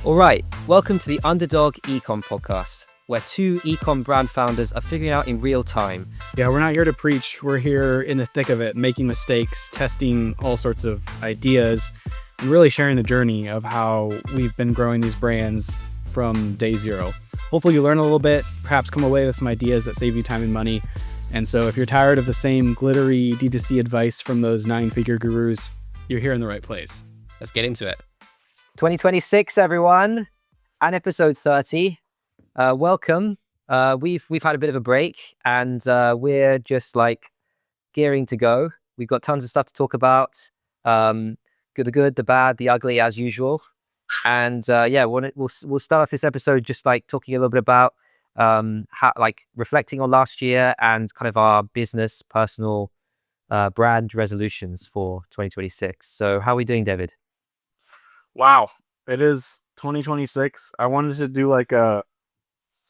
All right, welcome to the Underdog Ecom podcast, where two ecom brand founders are figuring out in real time. Yeah, we're not here to preach. We're here in the thick of it, making mistakes, testing all sorts of ideas, and really sharing the journey of how we've been growing these brands from day zero. Hopefully you learn a little bit, perhaps come away with some ideas that save you time and money. And so if you're tired of the same glittery D2C advice from those 9-figure gurus, you're here in the right place. Let's get into it. 2026, everyone, and episode 30. Welcome. We've had a bit of a break, and we're just like gearing to go. We've got tons of stuff to talk about. The good, the bad, the ugly, as usual. And we'll start off this episode just like talking a little bit about how, like, reflecting on last year and kind of our business, personal, brand resolutions for 2026. So how are we doing, David? Wow, it is 2026. I wanted to do like a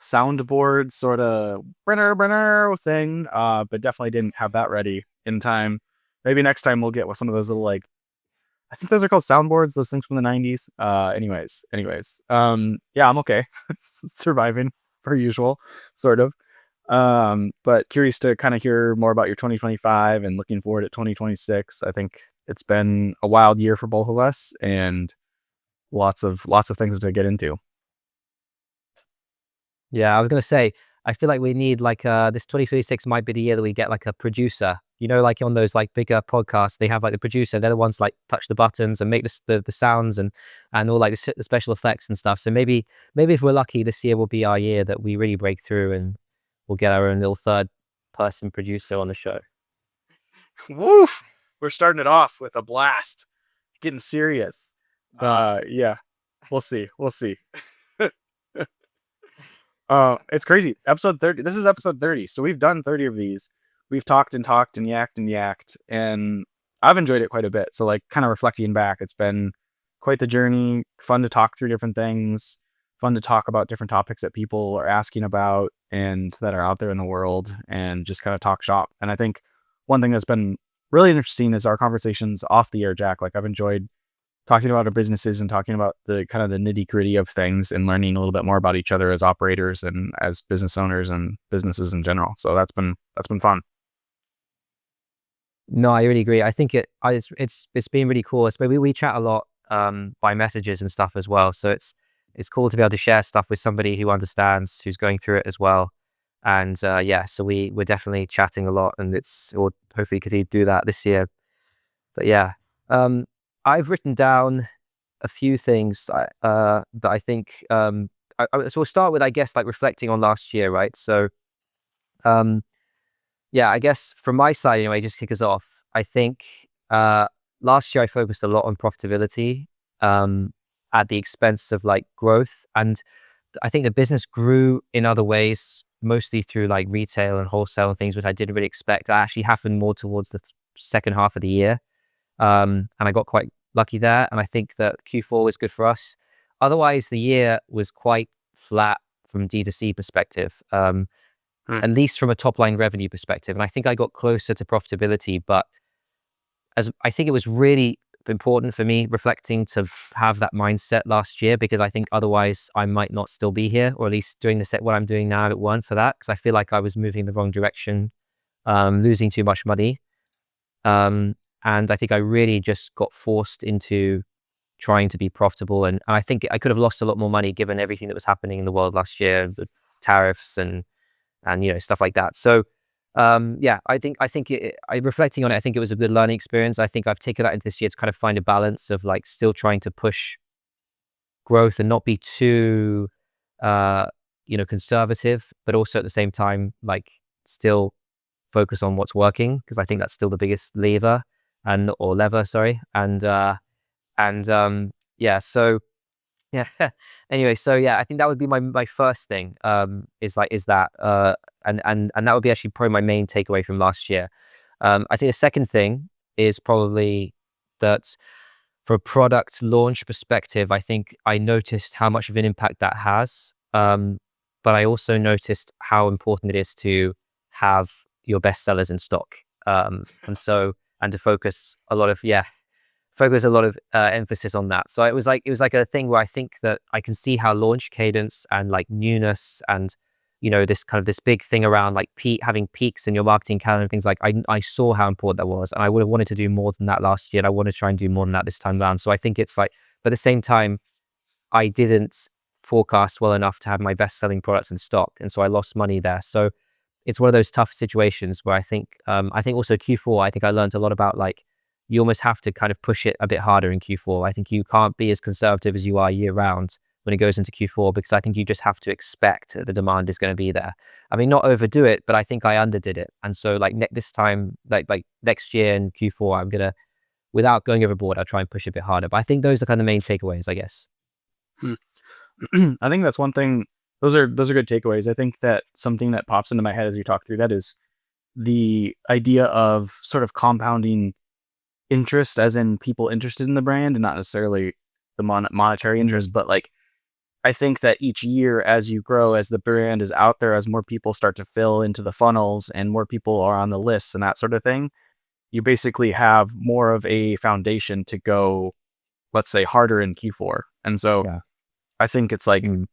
soundboard sort of brenner thing, but definitely didn't have that ready in time. Maybe next time we'll get with some of those little, like, I think those are called soundboards, those things from the 90s. Anyways. Yeah, I'm okay. It's surviving per usual, sort of. But curious to kind of hear more about your 2025 and looking forward to 2026. I think it's been a wild year for both of us, and lots of things to get into. Yeah, I was going to say, I feel like we need like this 2026 might be the year that we get like a producer. You know, like on those like bigger podcasts, they have like the producer. They're the ones like touch the buttons and make the sounds and all like the special effects and stuff. So maybe if we're lucky, this year will be our year that we really break through and we'll get our own little third person producer on the show. Woof! We're starting it off with a blast. Getting serious. Yeah, we'll see. It's crazy. Episode 30. This is episode 30. So we've done 30 of these. We've talked and yacked, and I've enjoyed it quite a bit. So like kind of reflecting back, it's been quite the journey. Fun to talk through different things. Fun to talk about different topics that people are asking about and that are out there in the world, and just kind of talk shop. And I think one thing that's been really interesting is our conversations off the air, Jack. Like, I've enjoyed talking about our businesses and talking about the kind of the nitty gritty of things and learning a little bit more about each other as operators and as business owners and businesses in general. So that's been fun. No, I really agree. I think it's been really cool. We chat a lot by messages and stuff as well. So it's cool to be able to share stuff with somebody who understands, who's going through it as well. And so we're definitely chatting a lot, and we'll hopefully continue to do that this year. But yeah, I've written down a few things that I think. So we'll start with, I guess, like reflecting on last year, right? So, yeah, I guess from my side anyway, just kick us off. I think last year I focused a lot on profitability at the expense of like growth, and I think the business grew in other ways, mostly through like retail and wholesale and things, which I didn't really expect. That actually happened more towards the second half of the year. And I got quite lucky there. And I think that Q4 was good for us. Otherwise, the year was quite flat from D2C perspective, at least from a top line revenue perspective. And I think I got closer to profitability, but as I think it was really important for me reflecting to have that mindset last year, because I think otherwise I might not still be here, or at least doing what I'm doing now if it weren't for that, because I feel like I was moving in the wrong direction, losing too much money. And I think I really just got forced into trying to be profitable. And I think I could have lost a lot more money given everything that was happening in the world last year, the tariffs and stuff like that. So I think reflecting on it, I think it was a good learning experience. I think I've taken that into this year to kind of find a balance of like still trying to push growth and not be too conservative, but also at the same time like still focus on what's working, because I think that's still the biggest lever sorry. Anyway, so yeah, I think that would be my first thing, is that and that would be actually probably my main takeaway from last year. I think the second thing is probably that for a product launch perspective, I think I noticed how much of an impact that has, but I also noticed how important it is to have your best sellers in stock, and to focus a lot of focus a lot of emphasis on that. So it was like a thing where I think that I can see how launch cadence and like newness and this kind of this big thing around like having peaks in your marketing calendar and things like I saw how important that was, and I would have wanted to do more than that last year, and I want to try and do more than that this time around. So I think it's like, but at the same time, I didn't forecast well enough to have my best selling products in stock, and so I lost money there. So it's one of those tough situations where I think also Q4, I think I learned a lot about like you almost have to kind of push it a bit harder in Q4. I think you can't be as conservative as you are year round when it goes into Q4, because I think you just have to expect that the demand is going to be there. I mean, not overdo it, but I think I underdid it. And so like this time, like next year in Q4, I'm gonna, without going overboard, I'll try and push a bit harder. But I think those are kind of the main takeaways, I guess. I think that's one thing. Those are good takeaways. I think that something that pops into my head as you talk through that is the idea of sort of compounding interest, as in people interested in the brand and not necessarily the monetary interest, but like I think that each year as you grow, as the brand is out there, as more people start to fill into the funnels and more people are on the lists and that sort of thing, you basically have more of a foundation to go, let's say, harder in Q4. And so Yeah. I think it's like Mm.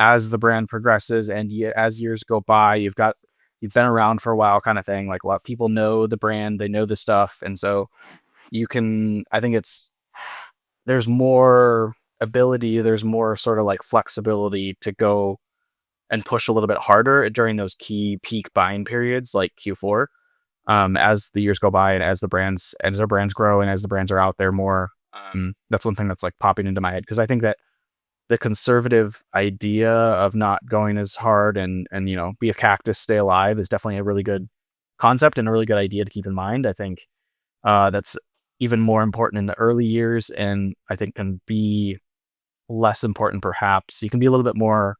as the brand progresses and as years go by, you've been around for a while kind of thing. Like a lot of people know the brand, they know the stuff. And so I think there's more ability, there's more sort of like flexibility to go and push a little bit harder during those key peak buying periods like Q4. As the years go by and as our brands grow and as the brands are out there more, that's one thing that's like popping into my head, because I think that the conservative idea of not going as hard and be a cactus, stay alive is definitely a really good concept and a really good idea to keep in mind. I think that's even more important in the early years, and I think can be less important perhaps. You can be a little bit more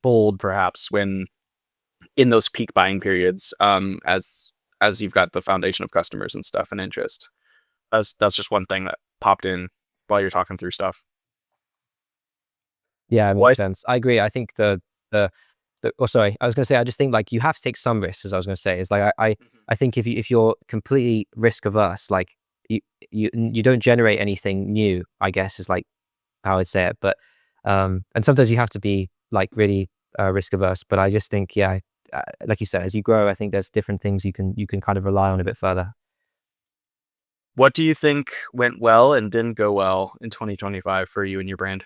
bold perhaps when in those peak buying periods, as you've got the foundation of customers and stuff and interest. That's just one thing that popped in while you're talking through stuff. Yeah, it makes What? sense. I agree. I think the oh, sorry, I was gonna say, I just think like you have to take some risks, as I was gonna say. Is like I think if you're completely risk averse, like you don't generate anything new, I guess is like how I'd say it. But and sometimes you have to be like really risk averse. But I just think, yeah, like you said, as you grow, I think there's different things you can kind of rely on a bit further. What do you think went well and didn't go well in 2025 for you and your brand?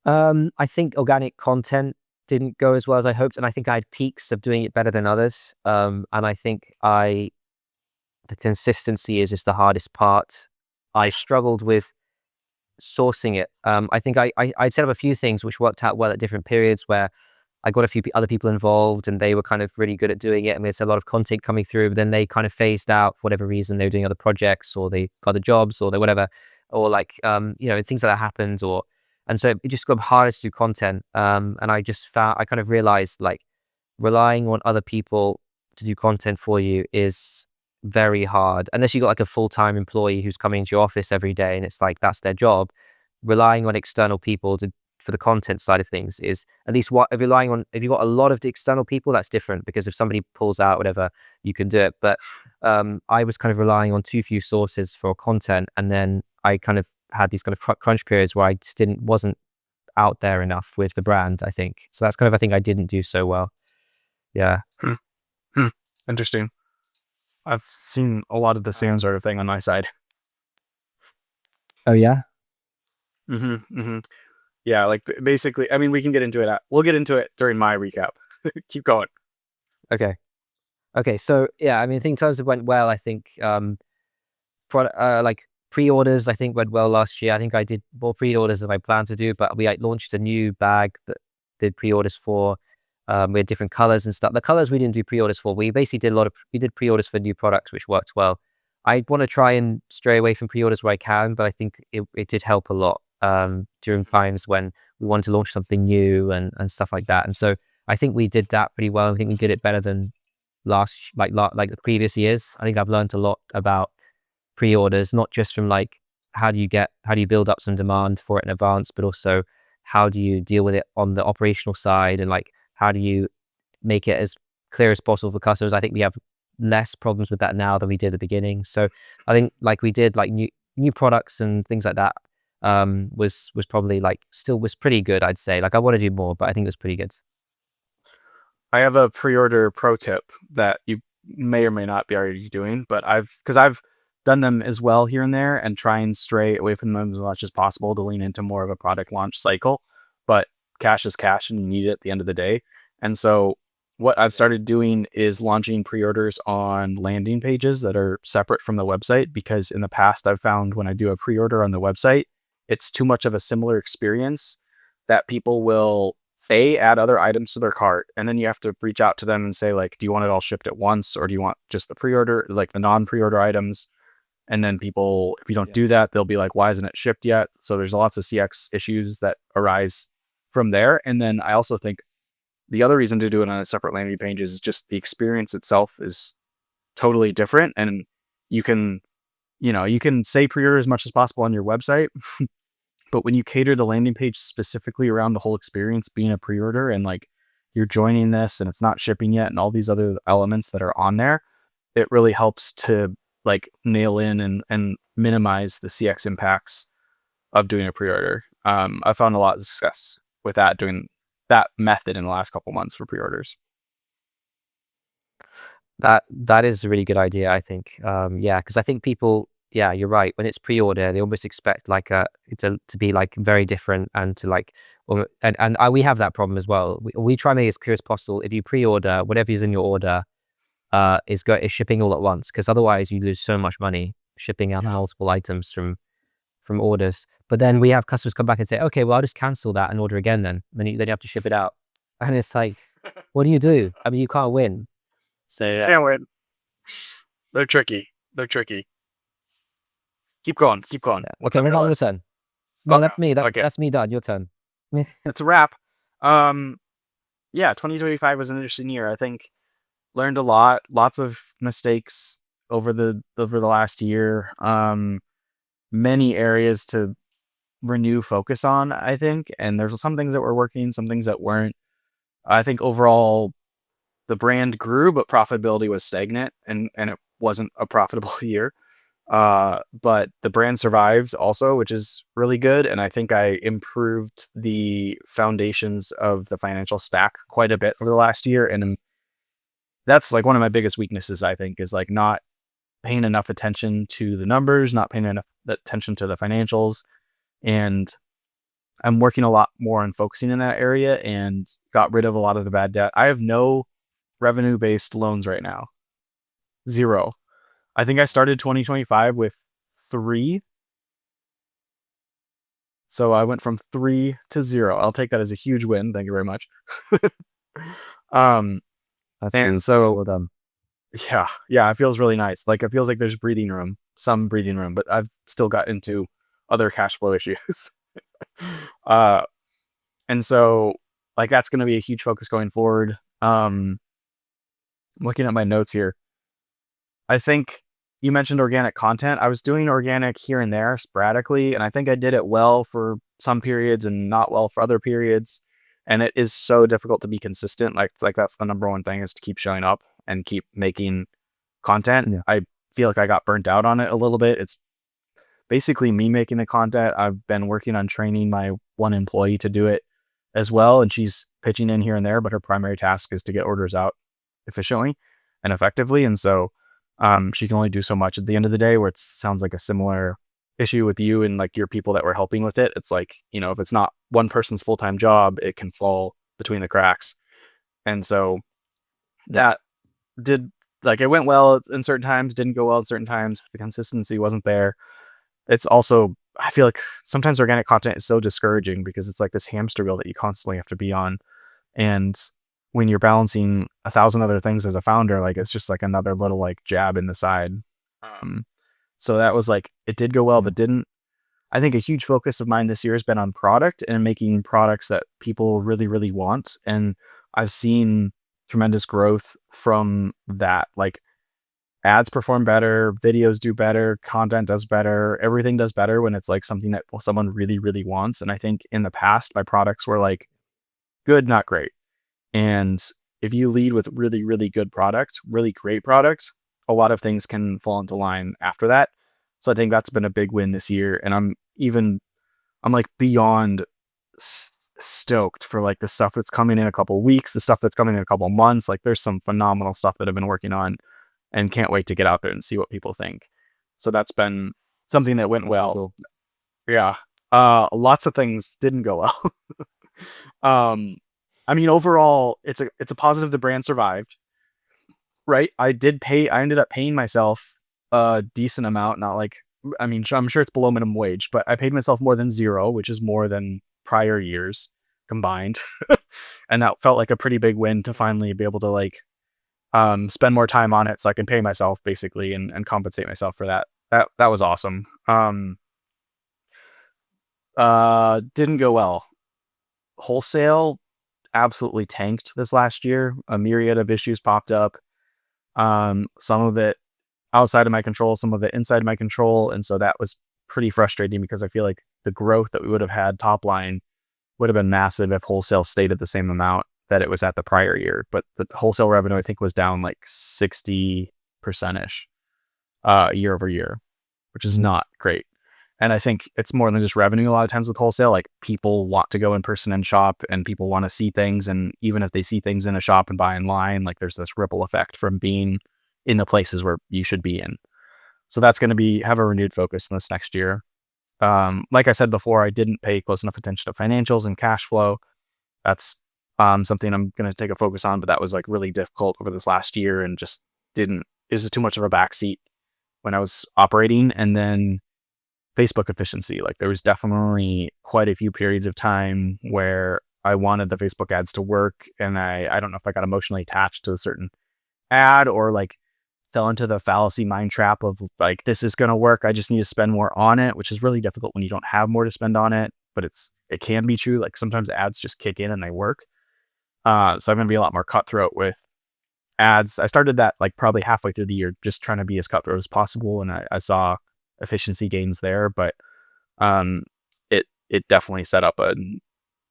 I think organic content didn't go as well as I hoped, and I think I had peaks of doing it better than others. And I think the consistency is just the hardest part. I struggled with sourcing it. I think I'd set up a few things which worked out well at different periods, where I got a few other people involved and they were kind of really good at doing it. I mean, it's a lot of content coming through, but then they kind of phased out for whatever reason. They were doing other projects, or they got the jobs, or they whatever, or like, things like that happened, and so it just got harder to do content. And I kind of realized like relying on other people to do content for you is very hard unless you got like a full-time employee who's coming to your office every day and it's like that's their job. Relying on external people for the content side of things is, at least what if relying on, if you've got a lot of the external people, that's different, because if somebody pulls out whatever, you can do it. But I was kind of relying on too few sources for content, and then I kind of had these kind of crunch periods where I just wasn't out there enough with the brand, I think. So that's kind of, I think I didn't do so well. Yeah. Hmm. Hmm. Interesting. I've seen a lot of the same Um, sort of thing on my side. oh yeah. Yeah, like basically, I mean, we can get into it. We'll get into it during my recap. Keep going. Okay. Okay. So yeah, I mean, I think in terms of went well, I think product, like pre-orders, I think went well last year. I think I did more pre-orders than I planned to do, but we like launched a new bag that did pre-orders for. We had different colors and stuff. The colors we didn't do pre-orders for. We basically did we did pre-orders for new products, which worked well. I want to try and stray away from pre-orders where I can, but I think it did help a lot during times when we wanted to launch something new and stuff like that. And so I think we did that pretty well. I think we did it better than like the previous years. I think I've learned a lot about pre-orders, not just from like how do you build up some demand for it in advance, but also how do you deal with it on the operational side, and like how do you make it as clear as possible for customers. I think we have less problems with that now than we did at the beginning. So I think like we did like new products and things like that was probably like still was pretty good, I'd say. Like I want to do more, but I think it was pretty good. I have a pre-order pro tip that you may or may not be already doing, but I've done them as well here and there and try and stray away from them as much as possible to lean into more of a product launch cycle. But cash is cash and you need it at the end of the day. And so what I've started doing is launching pre-orders on landing pages that are separate from the website, because in the past I've found when I do a pre-order on the website, it's too much of a similar experience that people will add other items to their cart, and then you have to reach out to them and say like, do you want it all shipped at once, or do you want just the pre-order, like the non-pre-order items? And then people, if you don't do that, they'll be like, why isn't it shipped yet? So there's lots of CX issues that arise from there. And then I also think the other reason to do it on a separate landing page is just the experience itself is totally different. And you can, you can say pre-order as much as possible on your website, but when you cater the landing page specifically around the whole experience being a pre-order, and like you're joining this and it's not shipping yet and all these other elements that are on there, it really helps to like nail in and minimize the CX impacts of doing a pre-order. I found a lot of success with that, doing that method in the last couple months for pre-orders. That is a really good idea, I think. Yeah, because I think people, yeah, you're right. When it's pre-order, they almost expect like to be like very different and to like, we have that problem as well. We try and make it as clear as possible. If you pre-order, whatever is in your order, is shipping all at once, because otherwise you lose so much money shipping out multiple items from orders. But then we have customers come back and say, okay, well I'll just cancel that and order again then you have to ship it out, and it's like, what do you do? I mean, you can't win. So yeah. Can't win. They're tricky. They're tricky. Keep going. Keep going. Yeah. What's Okay, on what your about your list? turn? No, Okay. that's me. Okay. That's me done. Your turn. Yeah. That's a wrap. Um, yeah, 2025 was an interesting year. I think learned a lot, lots of mistakes over the last year. Many areas to renew focus on, I think. And there's some things that were working, some things that weren't. I think overall the brand grew, but profitability was stagnant, and it wasn't a profitable year. But the brand survived also, which is really good. And I think I improved the foundations of the financial stack quite a bit over the last year. And that's like one of my biggest weaknesses, I think, is like not paying enough attention to the numbers, not paying enough attention to the financials. And I'm working a lot more on focusing in that area and got rid of a lot of the bad debt. I have no revenue-based loans right now. Zero. I think I started 2025 with 3. So I went from 3 to 0. I'll take that as a huge win. Thank you very much. um, That's and good. so Well done. yeah, it feels really nice. Like it feels like there's breathing room, some breathing room, but I've still got into other cash flow issues. uh, and so like that's going to be a huge focus going forward. Looking at my notes here, I think you mentioned organic content. I was doing organic here and there sporadically, and I think I did it well for some periods and not well for other periods. And it is so difficult to be consistent. Like that's the number one thing, is to keep showing up and keep making content. Yeah. I feel like I got burnt out on it a little bit. It's basically me making the content. I've been working on training my one employee to do it as well, and she's pitching in here and there, but her primary task is to get orders out efficiently and effectively. And so she can only do so much at the end of the day, where it sounds like a similar issue with you and like your people that were helping with it. It's like, if it's not one person's full-time job, it can fall between the cracks. And so that did, like, it went well in certain times, didn't go well at certain times. The consistency wasn't there. It's also, I feel like sometimes organic content is so discouraging because it's like this hamster wheel that you constantly have to be on. And when you're balancing 1,000 other things as a founder, like it's just like another little like jab in the side. Um, so that was like, it did go well, Yeah. but didn't. I think a huge focus of mine this year has been on product and making products that people really, really want. And I've seen tremendous growth from that. Like ads perform better, videos do better, content does better, everything does better when it's like something that someone really, really wants. And I think in the past, my products were like good, not great. And if you lead with really, really good products, really great products, a lot of things can fall into line after that. So I think that's been a big win this year. And I'm like beyond stoked for like the stuff that's coming in a couple weeks, the stuff that's coming in a couple months. Like there's some phenomenal stuff that I've been working on and can't wait to get out there and see what people think. So that's been something that went well. Yeah. Lots of things didn't go well. um, I mean, overall, it's a positive the brand survived, right? I ended up paying myself a decent amount, not like, I mean, I'm sure it's below minimum wage, but I paid myself more than zero, which is more than prior years combined. And that felt like a pretty big win to finally be able to like spend more time on it so I can pay myself basically and compensate myself for that. That was awesome. Didn't go well. Wholesale absolutely tanked this last year. A myriad of issues popped up. Some of it outside of my control, some of it inside my control. And so that was pretty frustrating because I feel like the growth that we would have had top line would have been massive if wholesale stayed at the same amount that it was at the prior year. But the wholesale revenue, I think, was down like 60% ish year over year, which is not great. And I think it's more than just revenue a lot of times with wholesale. Like people want to go in person and shop and people want to see things. And even if they see things in a shop and buy in line, like there's this ripple effect from being in the places where you should be in. So that's going to have a renewed focus in this next year. Like I said before, I didn't pay close enough attention to financials and cash flow. That's something I'm going to take a focus on, but that was like really difficult over this last year and just it was just too much of a backseat when I was operating. And then Facebook efficiency, like there was definitely quite a few periods of time where I wanted the Facebook ads to work. And I don't know if I got emotionally attached to a certain ad or like fell into the fallacy mind trap of like, this is going to work. I just need to spend more on it, which is really difficult when you don't have more to spend on it, but it can be true. Like sometimes ads just kick in and they work. So I'm going to be a lot more cutthroat with ads. I started that like probably halfway through the year, just trying to be as cutthroat as possible. And I saw efficiency gains there, but it definitely set up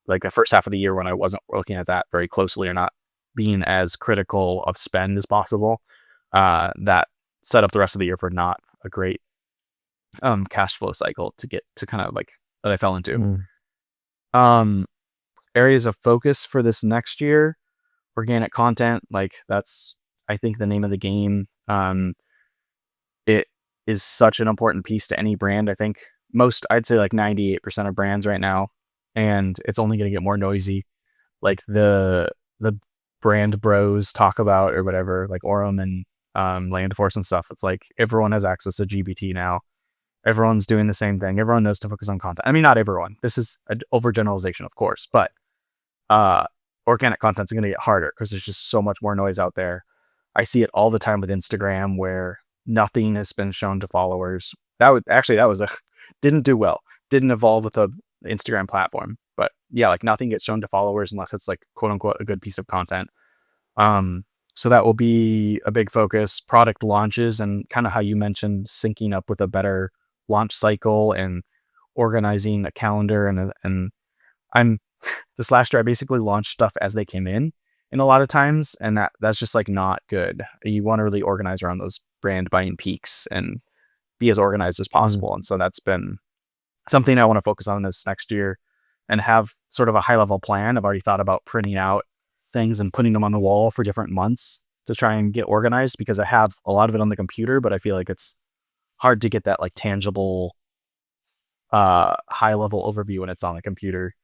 like the first half of the year when I wasn't looking at that very closely or not being as critical of spend as possible. That set up the rest of the year for not a great cash flow cycle to get to kind of like that I fell into. Areas of focus for this next year, organic content, like that's I think the name of the game. It is such an important piece to any brand. I think I'd say like 98% of brands right now, and it's only going to get more noisy. Like the brand bros talk about or whatever, like Orem and Landforce and stuff. It's like everyone has access to GBT now. Everyone's doing the same thing. Everyone knows to focus on content. I mean, not everyone. This is an overgeneralization, of course, but organic content's going to get harder because there's just so much more noise out there. I see it all the time with Instagram where nothing has been shown to followers. Didn't do well. Didn't evolve with the Instagram platform. But yeah, like nothing gets shown to followers unless it's like quote unquote a good piece of content. So that will be a big focus. Product launches and kind of how you mentioned syncing up with a better launch cycle and organizing a calendar and I'm this last year I basically launched stuff as they came in a lot of times, and that's just like not good. You want to really organize around those brand buying peaks and be as organized as possible. And so that's been something I want to focus on this next year and have sort of a high level plan. I've already thought about printing out things and putting them on the wall for different months to try and get organized because I have a lot of it on the computer, but I feel like it's hard to get that like tangible high level overview when it's on the computer.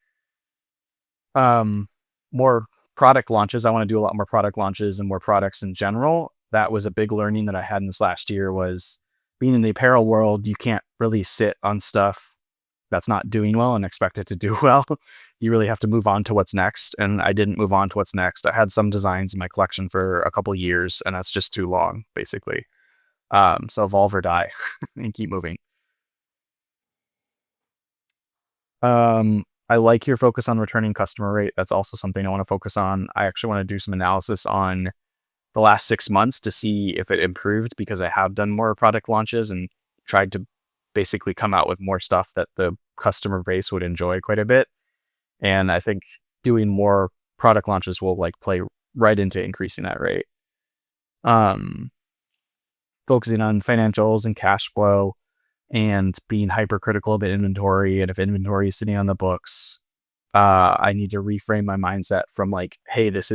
More product launches. I want to do a lot more product launches and more products in general. That was a big learning that I had in this last year was being in the apparel world. You can't really sit on stuff that's not doing well and expect it to do well. You really have to move on to what's next. And I didn't move on to what's next. I had some designs in my collection for a couple of years and that's just too long basically. So evolve or die and keep moving. I like your focus on returning customer rate. That's also something I want to focus on. I actually want to do some analysis on the last 6 months to see if it improved because I have done more product launches and tried to basically come out with more stuff that the customer base would enjoy quite a bit. And I think doing more product launches will like play right into increasing that rate. Um, Focusing on financials and cash flow and being hypercritical of inventory. And if inventory is sitting on the books, I need to reframe my mindset from like, hey, this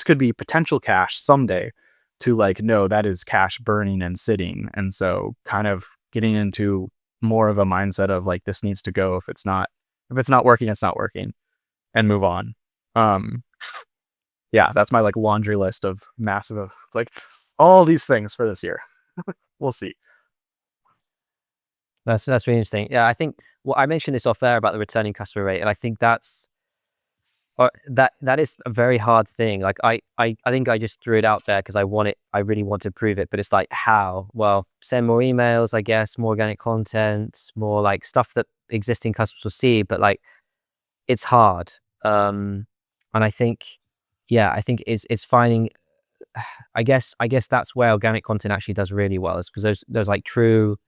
could be potential cash someday, to like, no, that is cash burning and sitting. And so kind of getting into more of a mindset of like, this needs to go. If it's not working, it's not working, and move on. Um, yeah, that's my like laundry list of massive, like all these things for this year. We'll see. That's really interesting. Yeah, I think well, I mentioned this off air about the returning customer rate, and I think that is a very hard thing. Like I think I just threw it out there because I really want to prove it, but it's like how? Well, send more emails, I guess, more organic content, more like stuff that existing customers will see, but like it's hard. And I think, yeah, I think it's finding. I guess that's where organic content actually does really well, is because those like true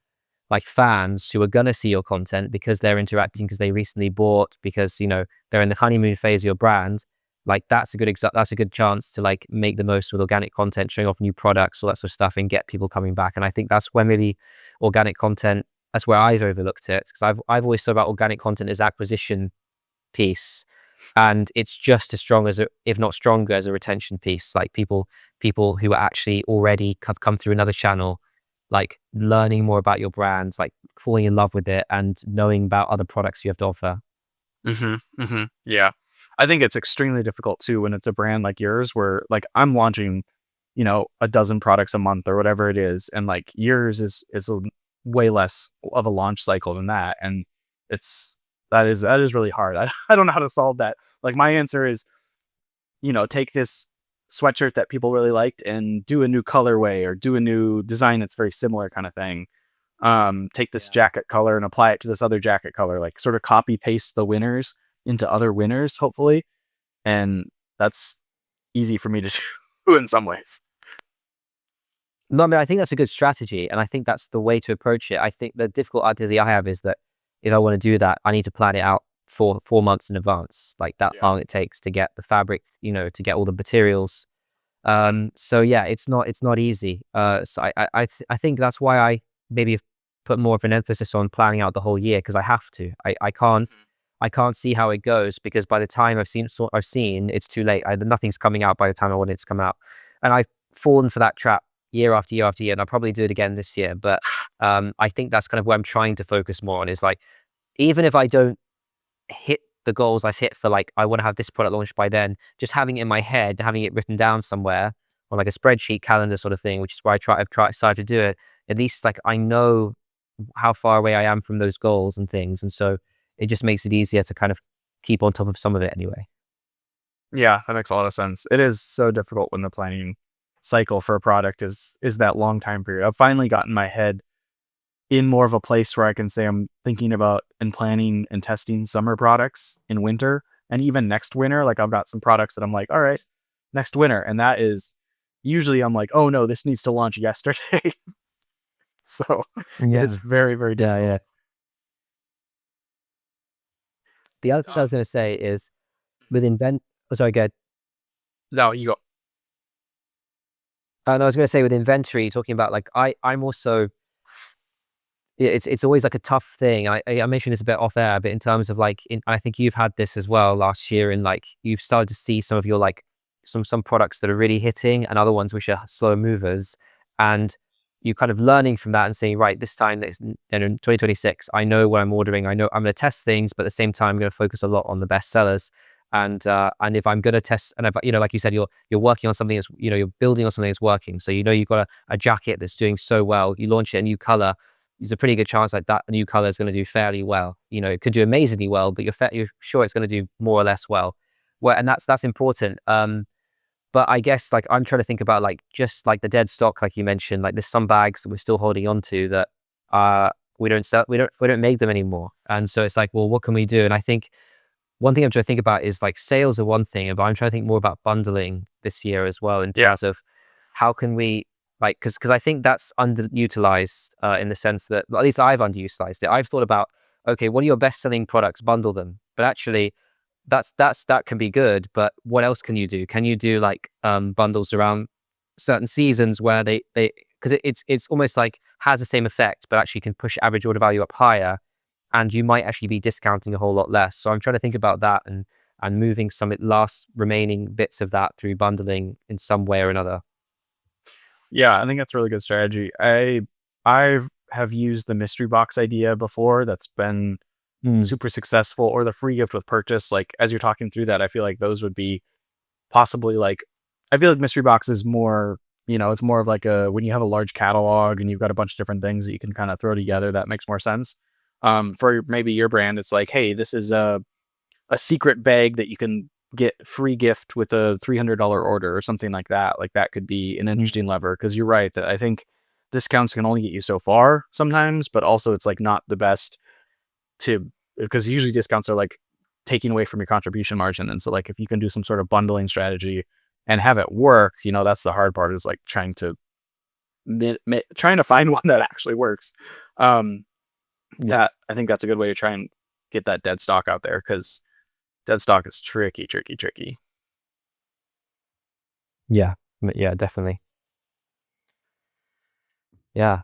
like fans who are gonna see your content because they're interacting, because they recently bought, because they're in the honeymoon phase of your brand. Like that's a good chance to like make the most with organic content, showing off new products, all that sort of stuff, and get people coming back. And I think that's when really organic content. That's where I've overlooked it, because I've always thought about organic content as acquisition piece, and it's just as strong as if not stronger as a retention piece. Like people who are actually already have come through another channel, like learning more about your brands, like falling in love with it and knowing about other products you have to offer. Yeah. I think it's extremely difficult too when it's a brand like yours where like I'm launching, a dozen products a month or whatever it is. And like yours is way less of a launch cycle than that. And it's that is really hard. I don't know how to solve that. Like my answer is, take this sweatshirt that people really liked and do a new colorway or do a new design that's very similar kind of thing. Take this Yeah. jacket color and apply it to this other jacket color, like sort of copy paste the winners into other winners, hopefully. And that's easy for me to do in some ways. No, I mean, I think that's a good strategy, and I think that's the way to approach it. I think the difficult idea I have is that if I want to do that, I need to plan it out for 4 months in advance. Like that's Yeah. how long it takes to get the fabric, to get all the materials. So yeah, it's not easy. So I think that's why I maybe have put more of an emphasis on planning out the whole year, because I have to. I can't see how it goes, because by the time I've seen it's too late. Nothing's coming out by the time I want it to come out, and I've fallen for that trap year after year after year, and I'll probably do it again this year. But I think that's kind of where I'm trying to focus more on, is like, even if I don't hit the goals I've hit for, like, I want to have this product launched by then, just having it in my head, having it written down somewhere on like a spreadsheet calendar sort of thing, which is where I've started to do it. At least like I know how far away I am from those goals and things. And so it just makes it easier to kind of keep on top of some of it anyway. Yeah, that makes a lot of sense. It is so difficult when the planning cycle for a product is that long time period. I've finally gotten my head in more of a place where I can say I'm thinking about and planning and testing summer products in winter and even next winter. Like I've got some products that I'm like, all right, next winter. And that is usually I'm like, oh no, this needs to launch yesterday. So it is Yeah. very, very Yeah. difficult. Yeah. The other thing I Um, was going to say is with invent. Oh, sorry, good. no, you go. And I was going to say with inventory, talking about like I'm also, yeah, it's always like a tough thing. I mentioned this a bit off air, but in terms of like, I think you've had this as well last year, and like you've started to see some of your like some products that are really hitting, and other ones which are slow movers, and you kind of learning from that and saying, right, this time in 2026, I know what I'm ordering. I know I'm going to test things, but at the same time, I'm going to focus a lot on the best sellers. And if I'm going to test, and if, like you said, you're working on something that's, you're building on something that's working. So you've got a jacket that's doing so well. You launch it a new color, there's a pretty good chance like that new color is going to do fairly well. It could do amazingly well, but you're sure it's going to do more or less well. Well, and that's important. But I guess like I'm trying to think about like just like the dead stock, like you mentioned, like there's some bags that we're still holding on to that we don't sell, we don't make them anymore. And so it's like, well, what can we do? And I think one thing I'm trying to think about is like sales are one thing, but I'm trying to think more about bundling this year as well, in Yeah. terms of how can we, like, because I think that's underutilized, in the sense that, well, at least I've underutilized it. I've thought about, okay, what are your best selling products? Bundle them. But actually, that can be good, but what else can you do? Can you do like bundles around certain seasons where they because it's almost like has the same effect, but actually can push average order value up higher, and you might actually be discounting a whole lot less. So I'm trying to think about that and moving some last remaining bits of that through bundling in some way or another. Yeah, I think that's a really good strategy. I have used the mystery box idea before. That's been Mm. super successful, or the free gift with purchase. Like as you're talking through that, I feel like those would be possibly like, I feel like mystery box is more, it's more of like a, when you have a large catalog and you've got a bunch of different things that you can kind of throw together, that makes more sense. For maybe your brand, it's like, hey, this is a secret bag that you can get free gift with a $300 order or something like that. Like that could be an interesting lever, because you're right that I think discounts can only get you so far sometimes, but also it's like not the best to, because usually discounts are like taking away from your contribution margin. And so like if you can do some sort of bundling strategy and have it work, that's the hard part, is like trying to find one that actually works. That I think that's a good way to try and get that dead stock out there, because dead stock is tricky, tricky, tricky. Yeah, yeah, definitely. Yeah.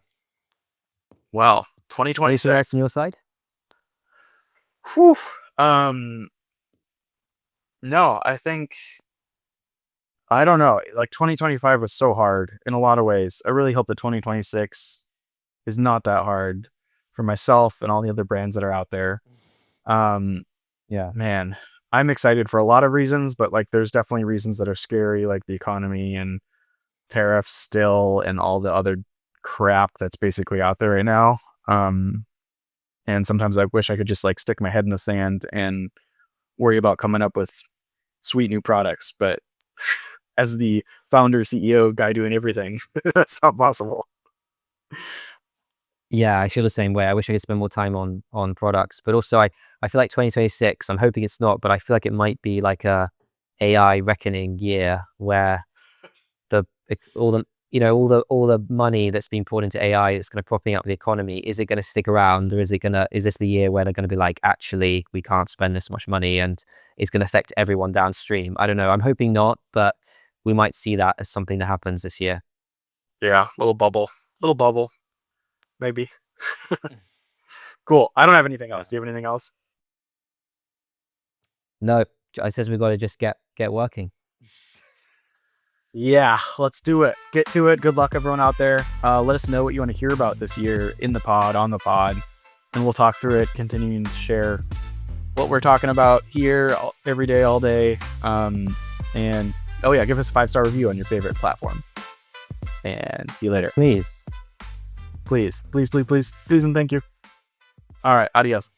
Well, Anything else on 2026. your side? Whew. Um, no, I think, I don't know. Like 2025 was so hard in a lot of ways. I really hope that 2026 is not that hard for myself and all the other brands that are out there. Um, Yeah. man, I'm excited for a lot of reasons, but like there's definitely reasons that are scary, like the economy and tariffs still and all the other crap that's basically out there right now. Um, and sometimes I wish I could just like stick my head in the sand and worry about coming up with sweet new products. But as the founder, CEO guy doing everything, that's not possible. Yeah, I feel the same way. I wish I could spend more time on products, but also I feel like 2026, I'm hoping it's not, but I feel like it might be like a AI reckoning year where all the all the money that's been poured into AI that's kind of propping up the economy, is it going to stick around, or is this the year where they're going to be like, actually, we can't spend this much money and it's going to affect everyone downstream? I don't know. I'm hoping not, but we might see that as something that happens this year. Yeah, little bubble, maybe. Cool. I don't have anything else. Do you have anything else? No, I says we've got to just get working. Yeah, let's do it. Get to it. Good luck, everyone out there. Let us know what you want to hear about this year in the pod, on the pod, and we'll talk through it, continuing to share what we're talking about here every day, all day. And oh yeah, give us a 5-star review on your favorite platform. And see you later. Please. Please, please, please, please, please, and thank you. All right, adios.